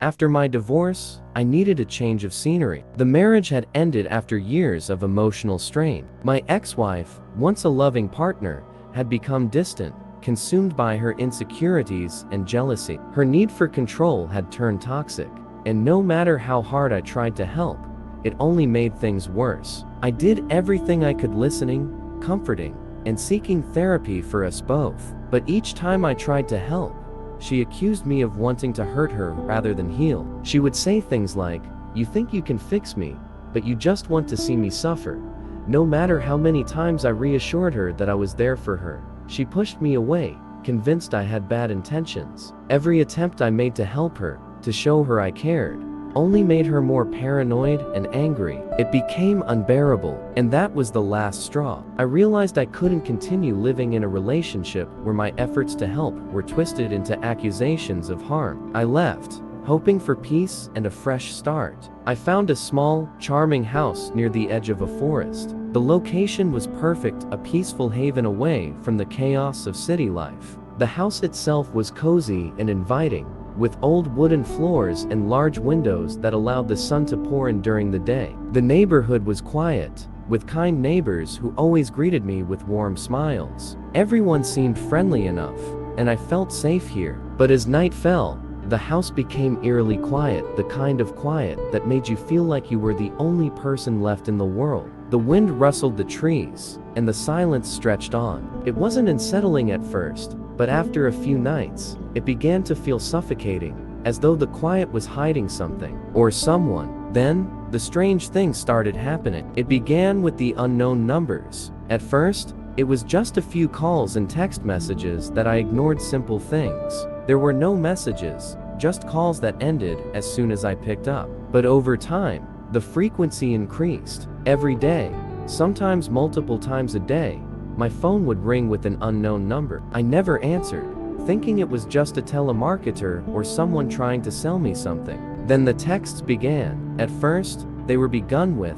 After my divorce, I needed a change of scenery. The marriage had ended after years of emotional strain. My ex-wife, once a loving partner, had become distant, consumed by her insecurities and jealousy. Her need for control had turned toxic, and no matter how hard I tried to help, it only made things worse. I did everything I could, listening, comforting, and seeking therapy for us both. But each time I tried to help, she accused me of wanting to hurt her rather than heal. She would say things like, "You think you can fix me, but you just want to see me suffer." No matter how many times I reassured her that I was there for her, she pushed me away, convinced I had bad intentions. Every attempt I made to help her, to show her I cared, only made her more paranoid and angry. It became unbearable, and that was the last straw. I realized I couldn't continue living in a relationship where my efforts to help were twisted into accusations of harm. I left, hoping for peace and a fresh start. I found a small, charming house near the edge of a forest. The location was perfect, a peaceful haven away from the chaos of city life. The house itself was cozy and inviting, with old wooden floors and large windows that allowed the sun to pour in during the day. The neighborhood was quiet, with kind neighbors who always greeted me with warm smiles. Everyone seemed friendly enough, and I felt safe here. But as night fell, the house became eerily quiet, the kind of quiet that made you feel like you were the only person left in the world. The wind rustled the trees, and the silence stretched on. It wasn't unsettling at first, but after a few nights, it began to feel suffocating, as though the quiet was hiding something, or someone. Then, the strange things started happening. It began with the unknown numbers. At first, it was just a few calls and text messages that I ignored. Simple things. There were no messages, just calls that ended as soon as I picked up. But over time, the frequency increased. Every day, sometimes multiple times a day, my phone would ring with an unknown number. I never answered, thinking it was just a telemarketer or someone trying to sell me something. Then the texts began. At first, they were begun with,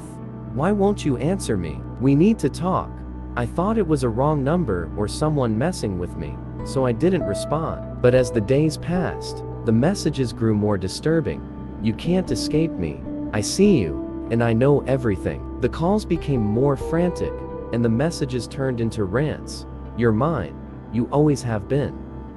"Why won't you answer me? We need to talk." I thought it was a wrong number or someone messing with me, so I didn't respond. But as the days passed, the messages grew more disturbing. "You can't escape me. I see you, and I know everything." The calls became more frantic, and the messages turned into rants. "You're mine. You always have been.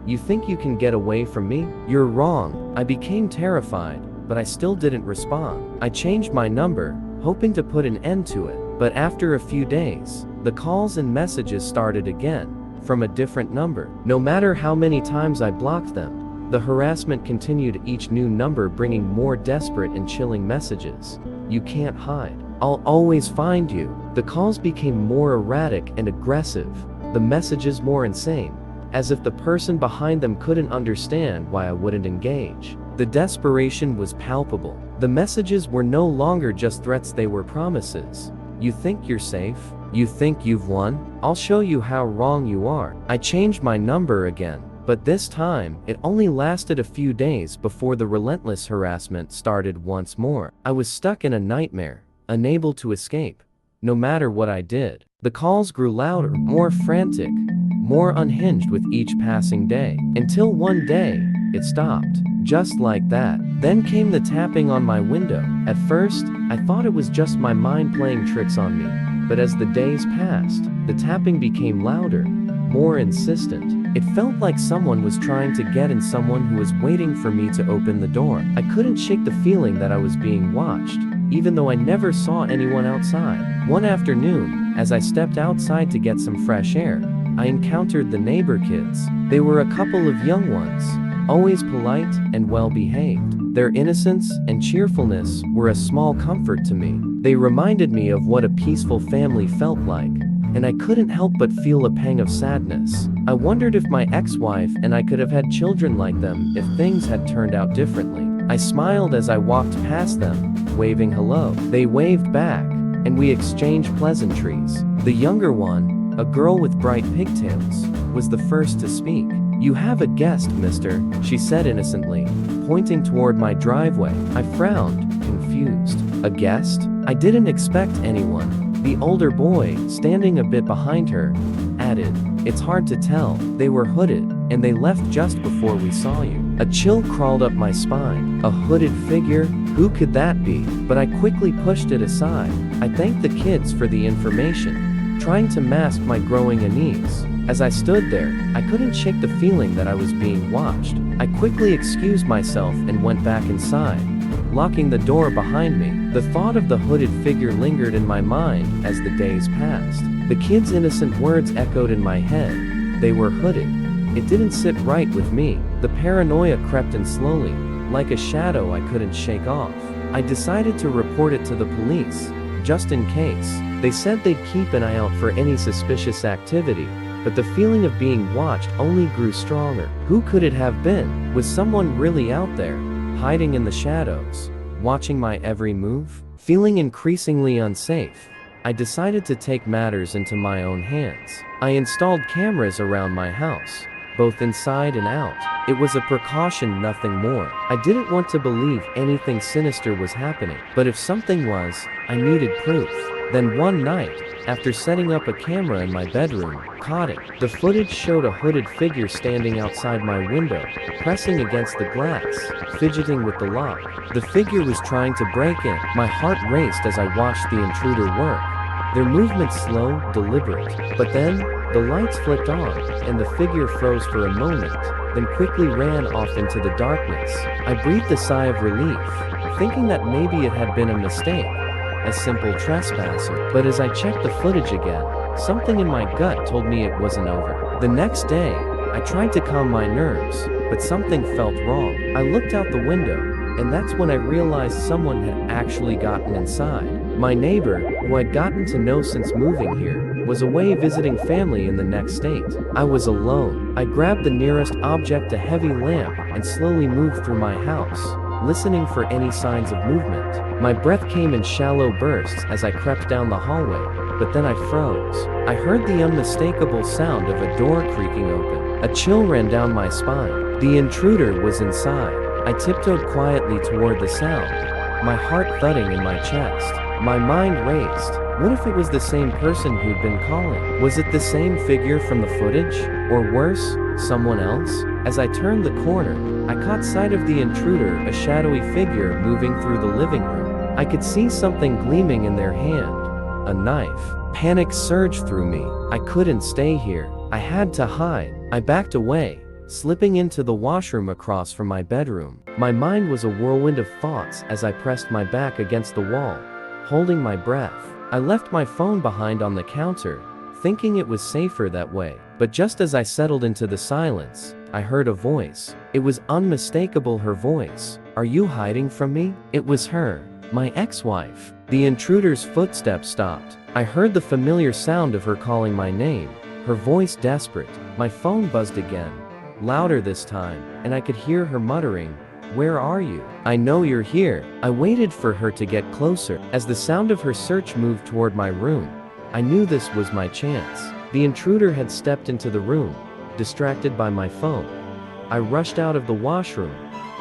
You think you can get away from me? You're wrong." I became terrified, but I still didn't respond. I changed my number, hoping to put an end to it. But after a few days, the calls and messages started again, from a different number. No matter how many times I blocked them, the harassment continued, each new number bringing more desperate and chilling messages. "You can't hide. I'll always find you." The calls became more erratic and aggressive, the messages more insane, as if the person behind them couldn't understand why I wouldn't engage. The desperation was palpable. The messages were no longer just threats, they were promises. "You think you're safe? You think you've won? I'll show you how wrong you are." I changed my number again, but this time, it only lasted a few days before the relentless harassment started once more. I was stuck in a nightmare, unable to escape, no matter what I did. The calls grew louder, more frantic, more unhinged with each passing day, until one day, it stopped. Just like that. Then came the tapping on my window. At first, I thought it was just my mind playing tricks on me, but as the days passed, the tapping became louder, more insistent. It felt like someone was trying to get in, someone who was waiting for me to open the door. I couldn't shake the feeling that I was being watched, even though I never saw anyone outside. One afternoon, as I stepped outside to get some fresh air, I encountered the neighbor kids. They were a couple of young ones, always polite and well-behaved. Their innocence and cheerfulness were a small comfort to me. They reminded me of what a peaceful family felt like, and I couldn't help but feel a pang of sadness. I wondered if my ex-wife and I could have had children like them if things had turned out differently. I smiled as I walked past them, waving hello. They waved back, and we exchanged pleasantries. The younger one, a girl with bright pigtails, was the first to speak. "You have a guest, mister," she said innocently, pointing toward my driveway. I frowned, confused. "A guest?" I didn't expect anyone. The older boy, standing a bit behind her, added, "It's hard to tell. They were hooded, and they left just before we saw you." A chill crawled up my spine. A hooded figure? Who could that be? But I quickly pushed it aside. I thanked the kids for the information, trying to mask my growing unease. As I stood there, I couldn't shake the feeling that I was being watched. I quickly excused myself and went back inside, locking the door behind me. The thought of the hooded figure lingered in my mind as the days passed. The kids' innocent words echoed in my head. They were hooded. It didn't sit right with me. The paranoia crept in slowly, like a shadow I couldn't shake off. I decided to report it to the police, just in case. They said they'd keep an eye out for any suspicious activity, but the feeling of being watched only grew stronger. Who could it have been? Was someone really out there, hiding in the shadows, watching my every move? Feeling increasingly unsafe, I decided to take matters into my own hands. I installed cameras around my house, both inside and out. It was a precaution, nothing more. I didn't want to believe anything sinister was happening, but if something was, I needed proof. Then one night, after setting up a camera in my bedroom, caught it. The footage showed a hooded figure standing outside my window, pressing against the glass, fidgeting with the lock. The figure was trying to break in. My heart raced as I watched the intruder work. Their movements slow, deliberate. But then, the lights flicked on, and the figure froze for a moment, then quickly ran off into the darkness. I breathed a sigh of relief, thinking that maybe it had been a mistake, a simple trespasser. But as I checked the footage again, something in my gut told me it wasn't over. The next day, I tried to calm my nerves, but something felt wrong. I looked out the window, and that's when I realized someone had actually gotten inside. My neighbor, who I'd gotten to know since moving here, was away visiting family in the next state. I was alone. I grabbed the nearest object, a heavy lamp, and slowly moved through my house, listening for any signs of movement. My breath came in shallow bursts as I crept down the hallway, but then I froze. I heard the unmistakable sound of a door creaking open. A chill ran down my spine. The intruder was inside. I tiptoed quietly toward the sound, my heart thudding in my chest. My mind raced. What if it was the same person who'd been calling? Was it the same figure from the footage? Or worse, someone else? As I turned the corner, I caught sight of the intruder, a shadowy figure moving through the living room. I could see something gleaming in their hand. A knife. Panic surged through me. I couldn't stay here. I had to hide. I backed away, slipping into the washroom across from my bedroom. My mind was a whirlwind of thoughts as I pressed my back against the wall, holding my breath. I left my phone behind on the counter, thinking it was safer that way. But just as I settled into the silence, I heard a voice. It was unmistakable, her voice. "Are you hiding from me?" It was her, my ex-wife. The intruder's footsteps stopped. I heard the familiar sound of her calling my name, her voice desperate. My phone buzzed again, louder this time, and I could hear her muttering, "Where are you? I know you're here." I waited for her to get closer. As the sound of her search moved toward my room, I knew this was my chance. The intruder had stepped into the room, distracted by my phone. I rushed out of the washroom,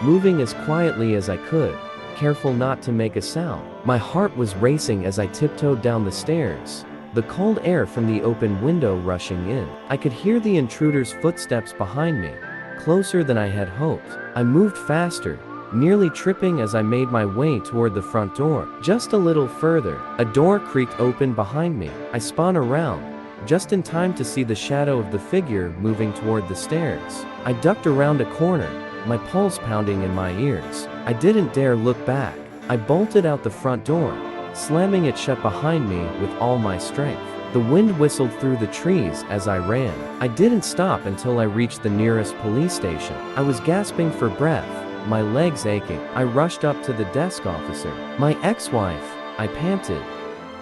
moving as quietly as I could, careful not to make a sound. My heart was racing as I tiptoed down the stairs, the cold air from the open window rushing in. I could hear the intruder's footsteps behind me, closer than I had hoped. I moved faster, nearly tripping as I made my way toward the front door. Just a little further, a door creaked open behind me. I spun around, just in time to see the shadow of the figure moving toward the stairs. I ducked around a corner, my pulse pounding in my ears. I didn't dare look back. I bolted out the front door, slamming it shut behind me with all my strength. The wind whistled through the trees as I ran. I didn't stop until I reached the nearest police station. I was gasping for breath, my legs aching. I rushed up to the desk officer. "My ex-wife," I panted.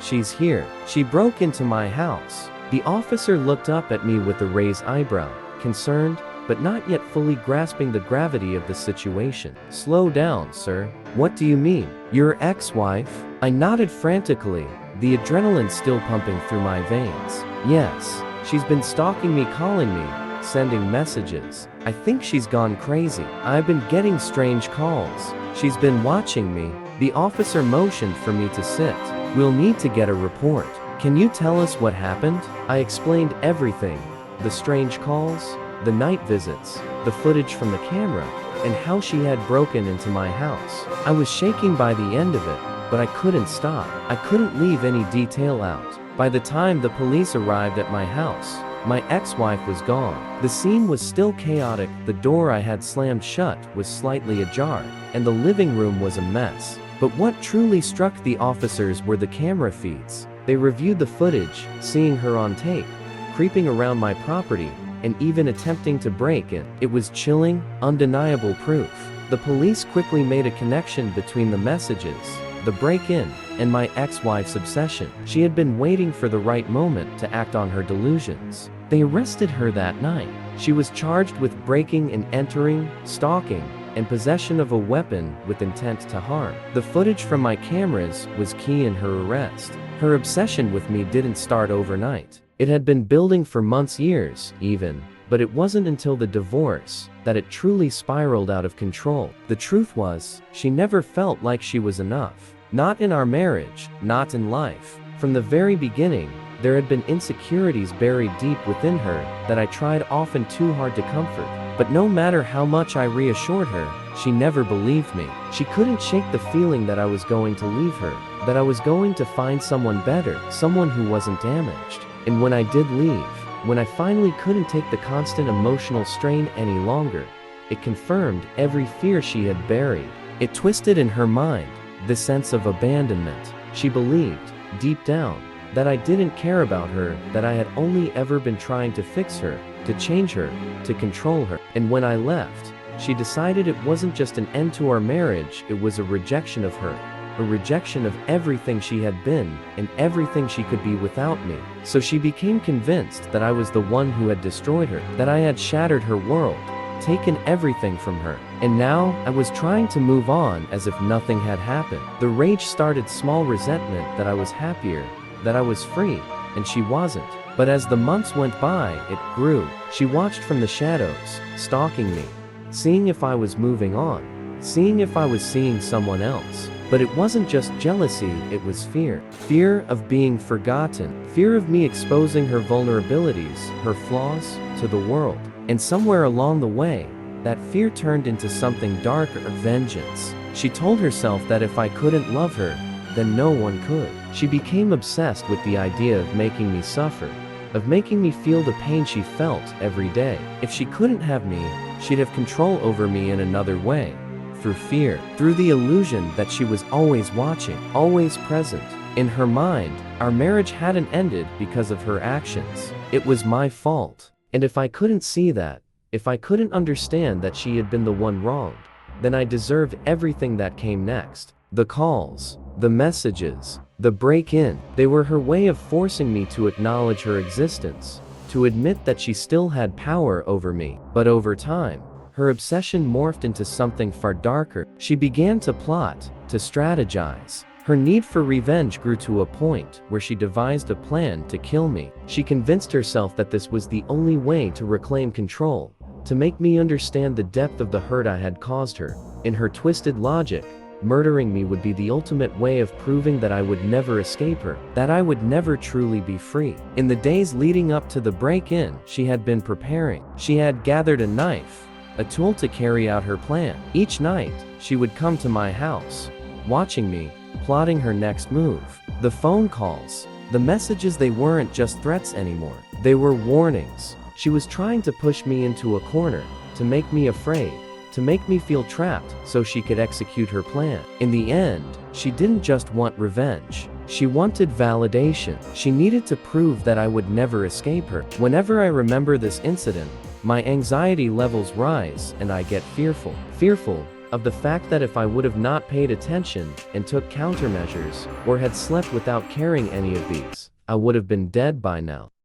"She's here. She broke into my house." The officer looked up at me with a raised eyebrow, concerned, but not yet fully grasping the gravity of the situation. "Slow down, sir. What do you mean? Your ex-wife?" I nodded frantically, the adrenaline still pumping through my veins. "Yes, she's been stalking me, calling me, sending messages. I think she's gone crazy. I've been getting strange calls. She's been watching me." The officer motioned for me to sit. "We'll need to get a report. Can you tell us what happened?" I explained everything. The strange calls, the night visits, the footage from the camera, and how she had broken into my house. I was shaking by the end of it, but I couldn't stop. I couldn't leave any detail out. By the time the police arrived at my house, my ex-wife was gone. The scene was still chaotic, the door I had slammed shut was slightly ajar, and the living room was a mess. But what truly struck the officers were the camera feeds. They reviewed the footage, seeing her on tape, creeping around my property, and even attempting to break in. It was chilling, undeniable proof. The police quickly made a connection between the messages, the break-in, and my ex-wife's obsession. She had been waiting for the right moment to act on her delusions. They arrested her that night. She was charged with breaking and entering, stalking, and possession of a weapon with intent to harm. The footage from my cameras was key in her arrest. Her obsession with me didn't start overnight. It had been building for months, years, even, but it wasn't until the divorce that it truly spiraled out of control. The truth was, she never felt like she was enough. Not in our marriage, not in life. From the very beginning, there had been insecurities buried deep within her that I tried often too hard to comfort. But no matter how much I reassured her, she never believed me. She couldn't shake the feeling that I was going to leave her, that I was going to find someone better, someone who wasn't damaged. And when I did leave, when I finally couldn't take the constant emotional strain any longer, it confirmed every fear she had buried. It twisted in her mind the sense of abandonment. She believed, deep down, that I didn't care about her, that I had only ever been trying to fix her, to change her, to control her. And when I left, she decided it wasn't just an end to our marriage, it was a rejection of her. A rejection of everything she had been, and everything she could be without me. So she became convinced that I was the one who had destroyed her, that I had shattered her world, taken everything from her. And now, I was trying to move on as if nothing had happened. The rage started small, resentment that I was happier, that I was free, and she wasn't. But as the months went by, it grew. She watched from the shadows, stalking me, seeing if I was moving on, seeing if I was seeing someone else. But it wasn't just jealousy, it was fear. Fear of being forgotten. Fear of me exposing her vulnerabilities, her flaws, to the world. And somewhere along the way, that fear turned into something darker, vengeance. She told herself that if I couldn't love her, then no one could. She became obsessed with the idea of making me suffer, of making me feel the pain she felt every day. If she couldn't have me, she'd have control over me in another way. Through fear, through the illusion that she was always watching, always present. In her mind, our marriage hadn't ended because of her actions. It was my fault. And if I couldn't see that, if I couldn't understand that she had been the one wronged, then I deserved everything that came next. The calls, the messages, the break-in, they were her way of forcing me to acknowledge her existence, to admit that she still had power over me. But over time, her obsession morphed into something far darker. She began to plot, to strategize. Her need for revenge grew to a point where she devised a plan to kill me. She convinced herself that this was the only way to reclaim control, to make me understand the depth of the hurt I had caused her. In her twisted logic, murdering me would be the ultimate way of proving that I would never escape her, that I would never truly be free. In the days leading up to the break-in, she had been preparing. She had gathered a knife, a tool to carry out her plan. Each night, she would come to my house, watching me, plotting her next move. The phone calls, the messages, they weren't just threats anymore. They were warnings. She was trying to push me into a corner, to make me afraid, to make me feel trapped so she could execute her plan. In the end, she didn't just want revenge. She wanted validation. She needed to prove that I would never escape her. Whenever I remember this incident, my anxiety levels rise and I get fearful. Fearful of the fact that if I would have not paid attention and took countermeasures, or had slept without carrying any of these, I would have been dead by now.